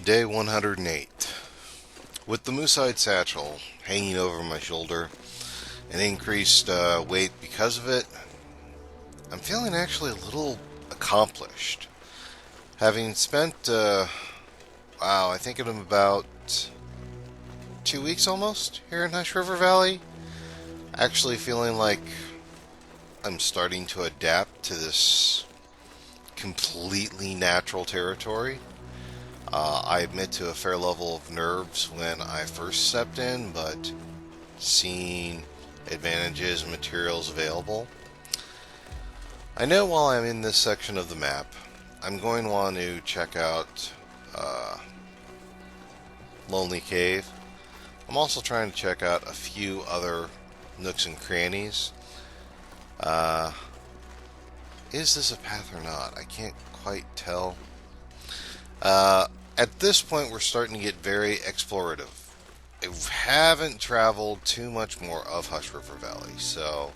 Day 108. With the moose-hide satchel hanging over my shoulder and increased weight because of it, I'm feeling actually a little accomplished. Having spent, I think I'm about 2 weeks almost here in Hush River Valley, actually feeling like I'm starting to adapt to this completely natural territory. I admit to a fair level of nerves when I first stepped in, but seeing advantages and materials available. I know while I'm in this section of the map, I'm going to want to check out Lonely Cave. I'm also trying to check out a few other nooks and crannies. Is this a path or not? I can't quite tell. At this point, we're starting to get very explorative. I haven't traveled too much more of Hush River Valley, so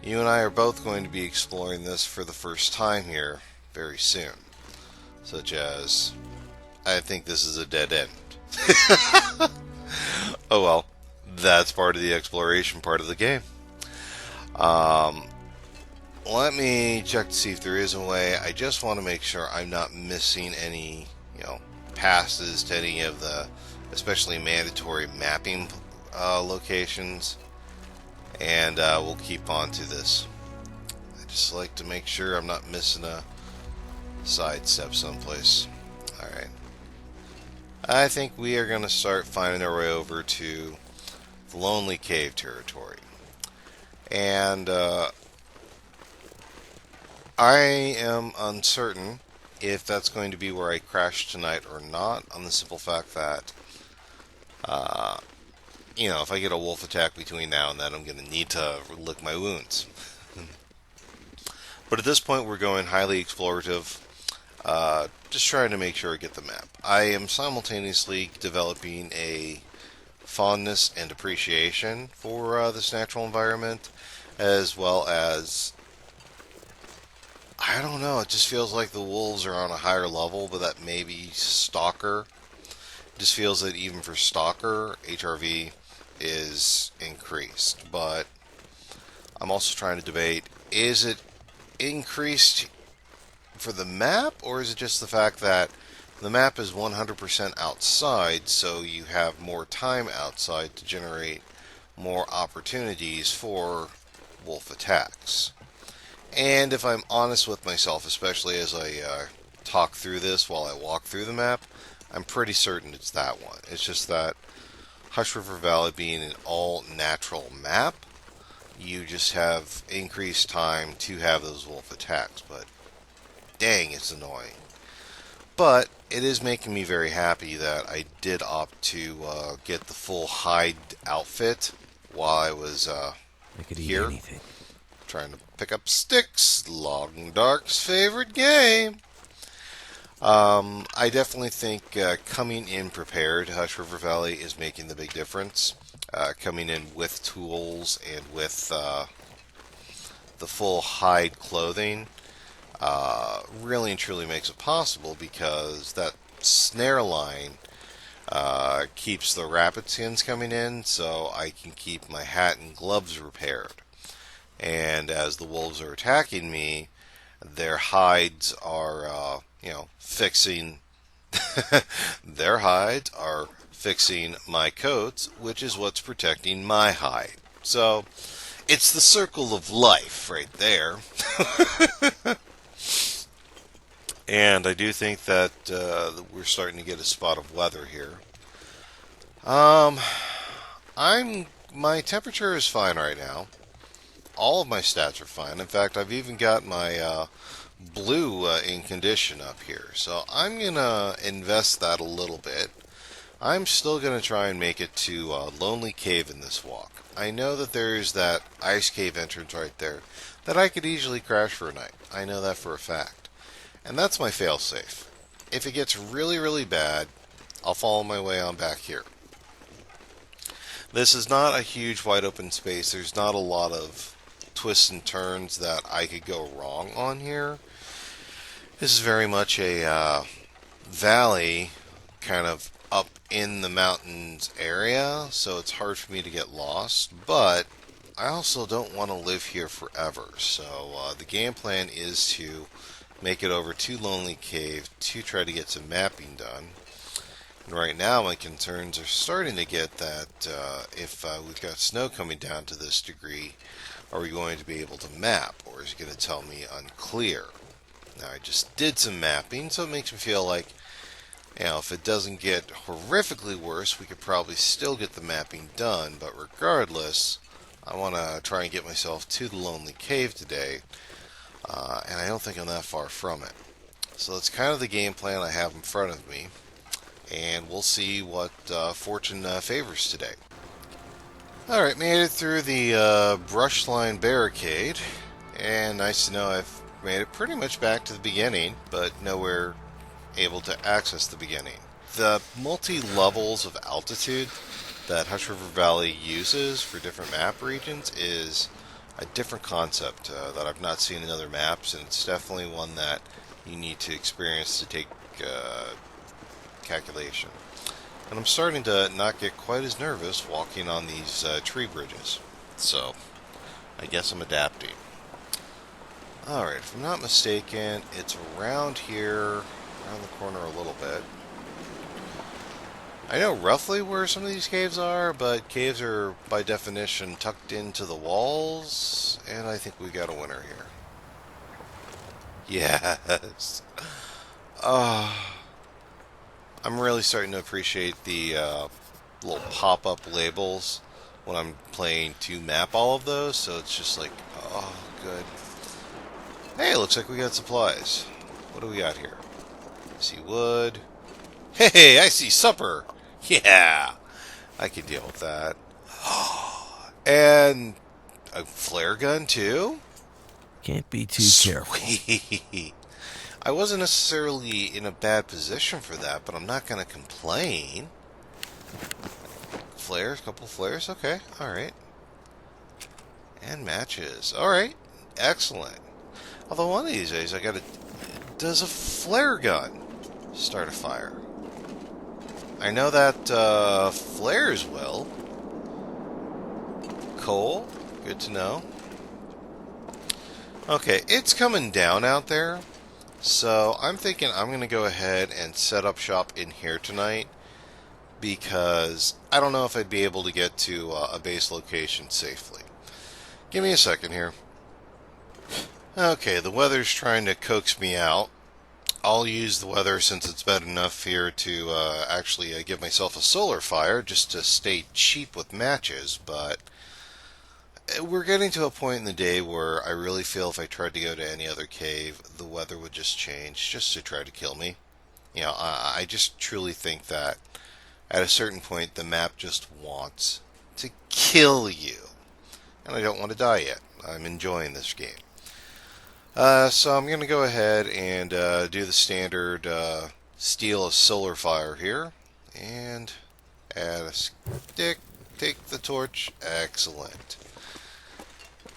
you and I are both going to be exploring this for the first time here very soon. Such as, I think this is a dead end. Oh well, that's part of the exploration part of the game. Let me check to see if there is a way. I just want to make sure I'm not missing any, passes to any of the, especially mandatory mapping locations. And we'll keep on to this. I just like to make sure I'm not missing a sidestep someplace. Alright. I think we are going to start finding our way over to the Lonely Cave territory. And I am uncertain if that's going to be where I crash tonight or not, on the simple fact that, if I get a wolf attack between now and then, I'm going to need to lick my wounds. But at this point, we're going highly explorative, just trying to make sure I get the map. I am simultaneously developing a fondness and appreciation for this natural environment, as well as, I don't know, it just feels like the wolves are on a higher level, but that maybe Stalker. It just feels that even for Stalker, HRV is increased. But I'm also trying to debate, is it increased for the map, or is it just the fact that the map is 100% outside, so you have more time outside to generate more opportunities for wolf attacks? And if I'm honest with myself, especially as I talk through this while I walk through the map, I'm pretty certain it's that one. It's just that Hush River Valley being an all-natural map, you just have increased time to have those wolf attacks. But dang, it's annoying. But it is making me very happy that I did opt to get the full hide outfit while I was I could eat here. anything. Trying to pick up sticks. Long Dark's favorite game. I definitely think coming in prepared to Hush River Valley is making the big difference. Coming in with tools and with the full hide clothing really and truly makes it possible, because that snare line keeps the rapid skins coming in, so I can keep my hat and gloves repaired. And as the wolves are attacking me, their hides are, fixing. Their hides are fixing my coats, which is what's protecting my hide. So, it's the circle of life right there. And I do think that we're starting to get a spot of weather here. My temperature is fine right now. All of my stats are fine. In fact, I've even got my blue in condition up here. So I'm going to invest that a little bit. I'm still going to try and make it to Lonely Cave in this walk. I know that there's that ice cave entrance right there that I could easily crash for a night. I know that for a fact. And that's my failsafe. If it gets really, really bad, I'll follow my way on back here. This is not a huge wide open space. There's not a lot of twists and turns that I could go wrong on here. This is very much a valley kind of up in the mountains area, so it's hard for me to get lost, but I also don't want to live here forever. So the game plan is to make it over to Lonely Cave to try to get some mapping done. And right now my concerns are starting to get that if we've got snow coming down to this degree, are we going to be able to map, or is it going to tell me unclear? Now I just did some mapping, so it makes me feel like, if it doesn't get horrifically worse, we could probably still get the mapping done, but regardless, I want to try and get myself to the Lonely Cave today, and I don't think I'm that far from it. So that's kind of the game plan I have in front of me, and we'll see what fortune favors today. Alright, made it through the brush line barricade, and nice to know I've made it pretty much back to the beginning, but nowhere able to access the beginning. The multi-levels of altitude that Hush River Valley uses for different map regions is a different concept that I've not seen in other maps, and it's definitely one that you need to experience to take calculation. And I'm starting to not get quite as nervous walking on these tree bridges, so I guess I'm adapting. Alright, if I'm not mistaken, it's around here, around the corner a little bit. I know roughly where some of these caves are, but caves are by definition tucked into the walls, and I think we got a winner here. Yes. I'm really starting to appreciate the little pop-up labels when I'm playing to map all of those, so it's just like, oh, good. Hey, looks like we got supplies. What do we got here? I see wood. Hey, I see supper. Yeah, I can deal with that. And a flare gun, too? Can't be too careful. Sweet. I wasn't necessarily in a bad position for that, but I'm not going to complain. Flares, couple flares, okay, alright. And matches, alright, excellent. Although one of these days I gotta... Does a flare gun start a fire? I know that flares will. Coal, good to know. Okay, it's coming down out there, so I'm thinking I'm going to go ahead and set up shop in here tonight, because I don't know if I'd be able to get to a base location safely. Give me a second here. Okay, the weather's trying to coax me out. I'll use the weather since it's bad enough here to actually give myself a solar fire just to stay cheap with matches, but we're getting to a point in the day where I really feel if I tried to go to any other cave, the weather would just change just to try to kill me. I just truly think that at a certain point the map just wants to kill you. And I don't want to die yet. I'm enjoying this game. So I'm going to go ahead and do the standard steal a solar fire here. And add a stick, take the torch, excellent.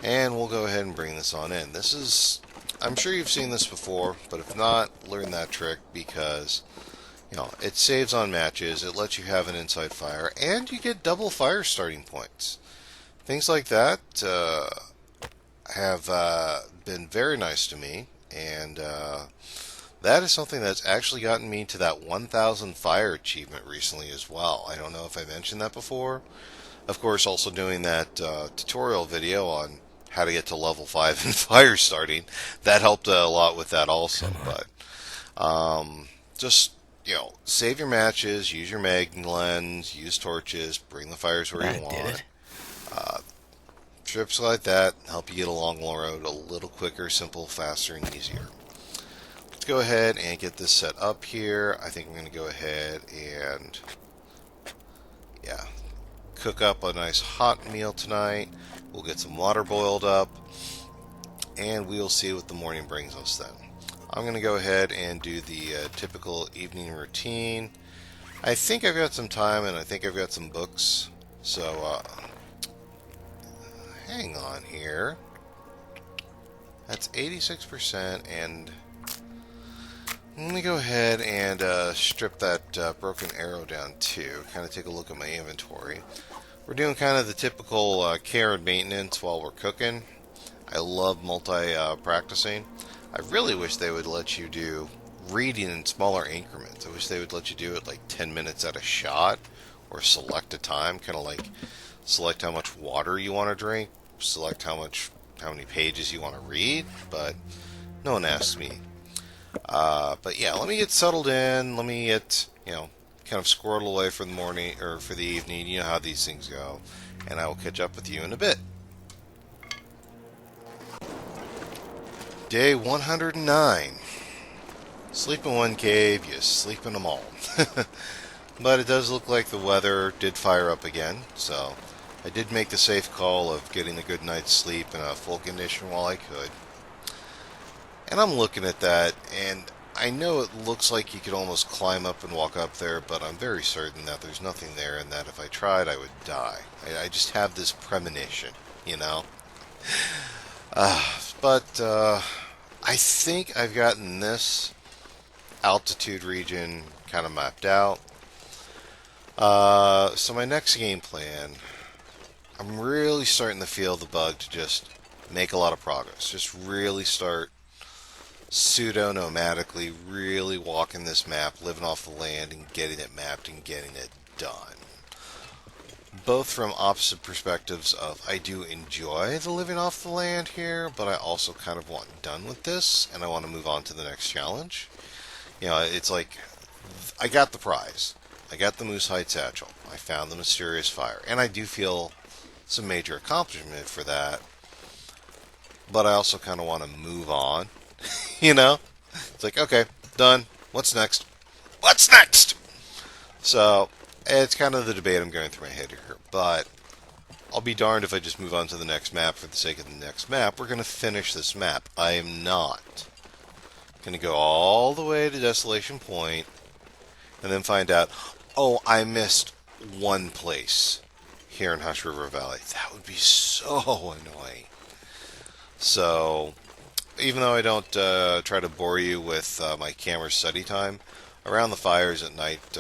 And we'll go ahead and bring this on in. This is, I'm sure you've seen this before, but if not, learn that trick because, it saves on matches, it lets you have an inside fire, and you get double fire starting points. Things like that have been very nice to me, and that is something that's actually gotten me to that 1,000 fire achievement recently as well. I don't know if I mentioned that before. Of course, also doing that tutorial video on how to get to level 5 in fire starting. That helped a lot with that also. But just, save your matches, use your mag lens, use torches, bring the fires where you want. Trips like that help you get along the road a little quicker, simple, faster, and easier. Let's go ahead and get this set up here. I think I'm going to go ahead and, cook up a nice hot meal tonight. We'll get some water boiled up, and we'll see what the morning brings us then. I'm going to go ahead and do the typical evening routine. I think I've got some time, and I think I've got some books, so hang on here. That's 86%, and Let me go ahead and strip that broken arrow down too. Kind of take a look at my inventory. We're doing kind of the typical care and maintenance while we're cooking. I love multi-practicing. I really wish they would let you do reading in smaller increments. I wish they would let you do it like 10 minutes at a shot or select a time, kind of like select how much water you want to drink, select how many pages you want to read, but no one asks me. But yeah, let me get settled in. Let me get, kind of squirreled away for the morning or for the evening. You know how these things go. And I will catch up with you in a bit. Day 109. Sleep in one cave, you sleep in them all. But it does look like the weather did fire up again, so I did make the safe call of getting a good night's sleep in a full condition while I could. And I'm looking at that, and I know it looks like you could almost climb up and walk up there, but I'm very certain that there's nothing there and that if I tried, I would die. I just have this premonition, you know? But I think I've gotten this altitude region kind of mapped out. So my next game plan, I'm really starting to feel the bug to just make a lot of progress. Just really start pseudo-nomadically, really walking this map, living off the land and getting it mapped and getting it done. Both from opposite perspectives of I do enjoy the living off the land here, but I also kind of want done with this and I want to move on to the next challenge. It's like I got the prize. I got the Moose Hide satchel. I found the mysterious fire. And I do feel some major accomplishment for that. But I also kind of want to move on. It's like, okay, done. What's next? What's next? So, it's kind of the debate I'm going through my head here. But I'll be darned if I just move on to the next map for the sake of the next map. We're going to finish this map. I am not going to go all the way to Desolation Point and then find out, oh, I missed one place here in Hush River Valley. That would be so annoying. So, even though I don't try to bore you with my camera study time, around the fires at night,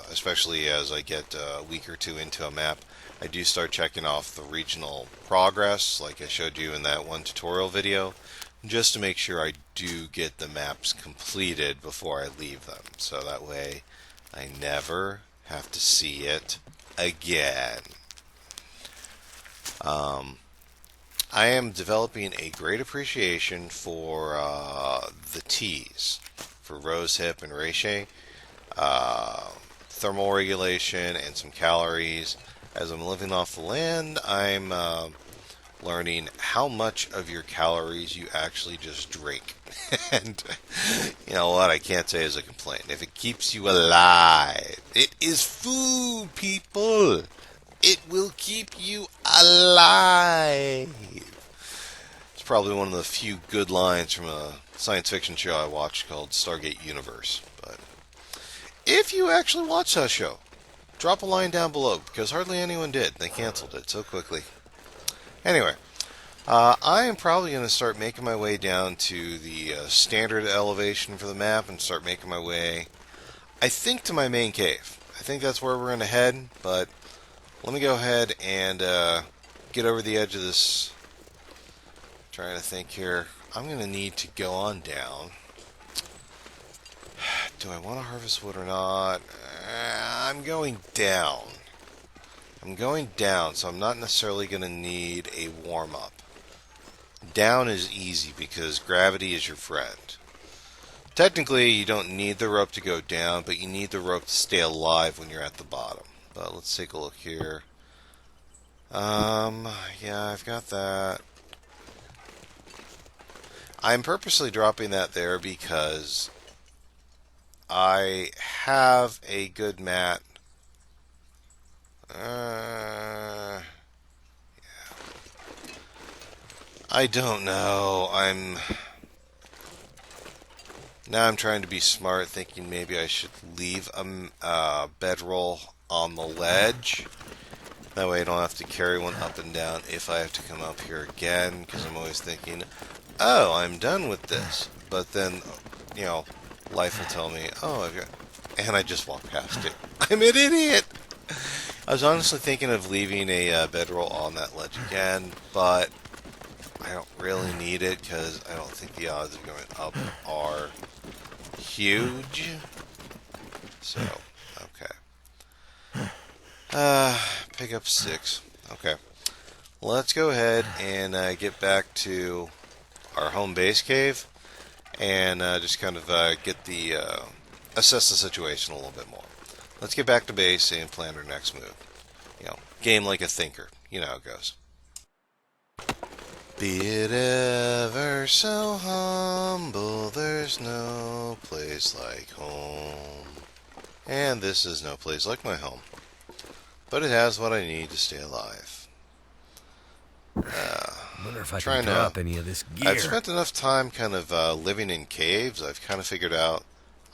especially as I get a week or two into a map, I do start checking off the regional progress, like I showed you in that one tutorial video, just to make sure I do get the maps completed before I leave them. So that way I never have to see it again. I am developing a great appreciation for the teas, for rose hip and reishi, thermal regulation, and some calories. As I'm living off the land, I'm learning how much of your calories you actually just drink. And you know what? I can't say as a complaint. If it keeps you alive, it is food, people. It will keep you alive. It's probably one of the few good lines from a science fiction show I watched called Stargate Universe. But if you actually watch that show, drop a line down below, because hardly anyone did. They canceled it so quickly. Anyway, I am probably going to start making my way down to the standard elevation for the map and start making my way, I think, to my main cave. I think that's where we're going to head, but let me go ahead and get over the edge of this. Trying to think here. I'm going to need to go on down. Do I want to harvest wood or not? I'm going down. So I'm not necessarily going to need a warm-up. Down is easy because gravity is your friend. Technically, you don't need the rope to go down, but you need the rope to stay alive when you're at the bottom. But let's take a look here. Yeah, I've got that. I'm purposely dropping that there because I have a good mat. Yeah. I don't know. Now I'm trying to be smart, thinking maybe I should leave a bedroll on the ledge. That way I don't have to carry one up and down if I have to come up here again, because I'm always thinking, oh, I'm done with this. But then, Life will tell me, oh, I've got... And I just walk past it. I'm an idiot! I was honestly thinking of leaving a bedroll on that ledge again, but I don't really need it because I don't think the odds of going up are huge. So, okay. Pick up 6. Okay. Let's go ahead and get back to our home base cave and just kind of get the assess the situation a little bit more. Let's get back to base and plan our next move. You know, game like a thinker. You know how it goes. Be it ever so humble, there's no place like home. And this is no place like my home. But it has what I need to stay alive. I wonder if I can drop any of this gear. I've spent enough time kind of living in caves. I've kind of figured out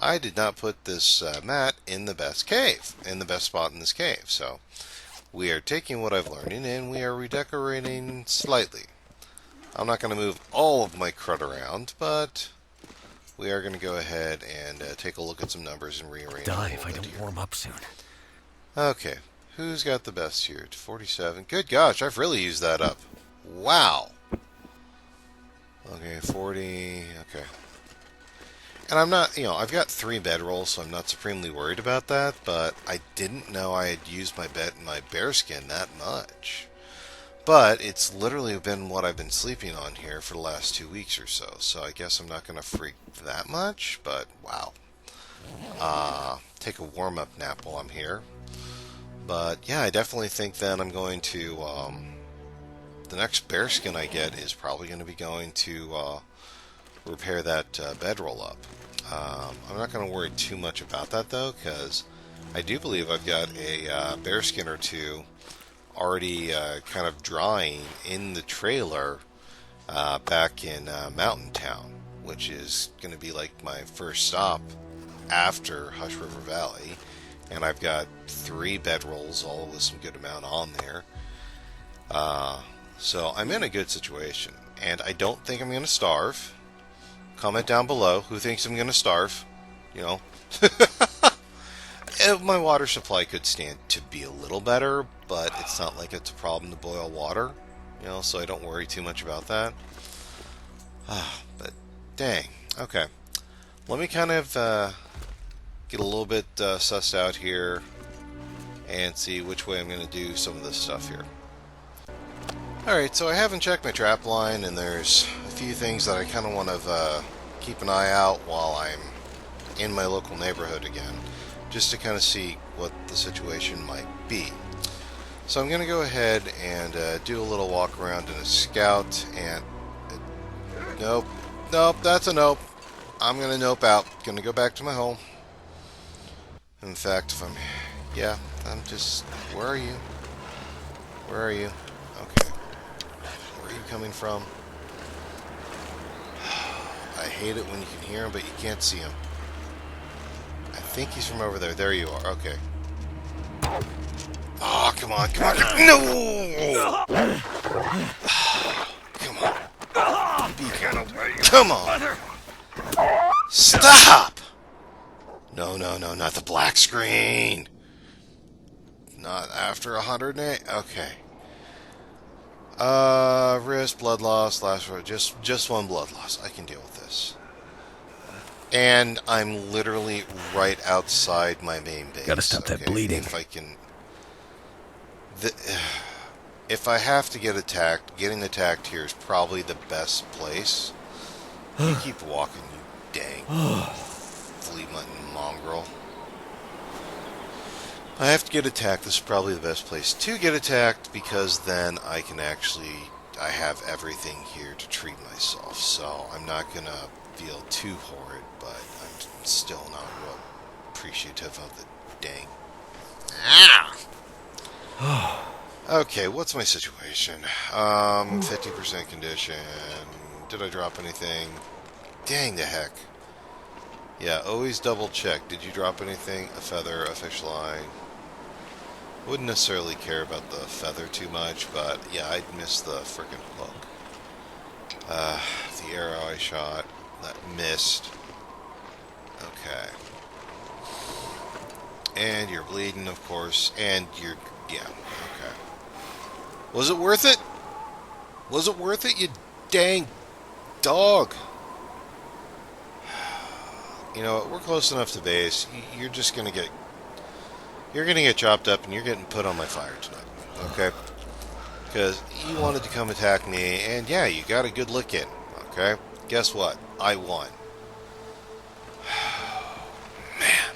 I did not put this mat in the best cave, in the best spot in this cave. So we are taking what I've learned and we are redecorating slightly. I'm not going to move all of my crud around, but we are going to go ahead and take a look at some numbers and rearrange. Die if I don't warm up soon. Okay, who's got the best here? 47. Good gosh, I've really used that up. Wow. Okay, 40. Okay. And I'm not, I've got 3 bedrolls, so I'm not supremely worried about that, but I didn't know I had used my bearskin that much. But it's literally been what I've been sleeping on here for the last 2 weeks or so, so I guess I'm not going to freak that much, but wow. Take a warm-up nap while I'm here. But yeah, I definitely think then I'm going to, the next bearskin I get is probably going to be going to repair that bedroll up. I'm not going to worry too much about that though, because I do believe I've got a bearskin or 2 already kind of drying in the trailer back in Mountain Town, which is going to be like my first stop after Hush River Valley. And I've got 3 bedrolls, all with some good amount on there. So I'm in a good situation, and I don't think I'm going to starve. Comment down below who thinks I'm going to starve. My water supply could stand to be a little better, but it's not like it's a problem to boil water, so I don't worry too much about that. But dang, okay. Let me kind of get a little bit sussed out here and see which way I'm going to do some of this stuff here. Alright, so I haven't checked my trap line, and there's a few things that I kind of want to keep an eye out while I'm in my local neighborhood again, just to kind of see what the situation might be. So I'm going to go ahead and do a little walk around in a scout, and nope, that's a nope. I'm going to nope out. Going to go back to my home. In fact, I'm just, where are you? Where are you? Okay. Where are you coming from? I hate it when you can hear him, but you can't see him. I think he's from over there. There you are. Okay. Oh, come on. No! Come on. Be kind of way. Come on. Stop! No, not the black screen. Not after 108. Okay. Wrist, blood loss, just 1 blood loss. I can deal with this. And I'm literally right outside my main base. Gotta stop that bleeding. If I can... if I have to get attacked, getting attacked here is probably the best place. You keep walking, you dang flea-mutton mongrel. I have to get attacked. This is probably the best place to get attacked, because then I can I have everything here to treat myself. So I'm not going to feel too horrid, but I'm still not real appreciative of the dang. Okay, what's my situation? 50% condition. Did I drop anything? Dang the heck. Yeah, always double check. Did you drop anything? A feather, a fish line. Wouldn't necessarily care about the feather too much, but yeah, I'd miss the frickin' hook. The arrow I shot, that missed. Okay. And you're bleeding, of course. And you're... Yeah, okay. Was it worth it? Was it worth it, you dang dog? You know, we're close enough to base. You're just gonna get... You're gonna get chopped up and you're getting put on my fire tonight. Okay? Because you wanted to come attack me, and yeah, you got a good look in. Okay? Guess what? I won. Man.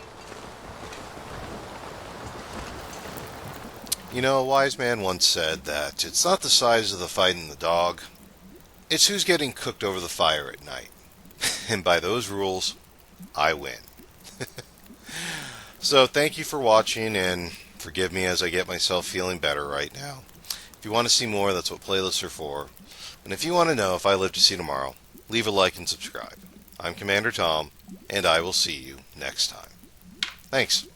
You know, a wise man once said that it's not the size of the fight in the dog, it's who's getting cooked over the fire at night. And by those rules, I win. So thank you for watching, and forgive me as I get myself feeling better right now. If you want to see more, that's what playlists are for. And if you want to know if I live to see tomorrow, leave a like and subscribe. I'm Commander Tom, and I will see you next time. Thanks.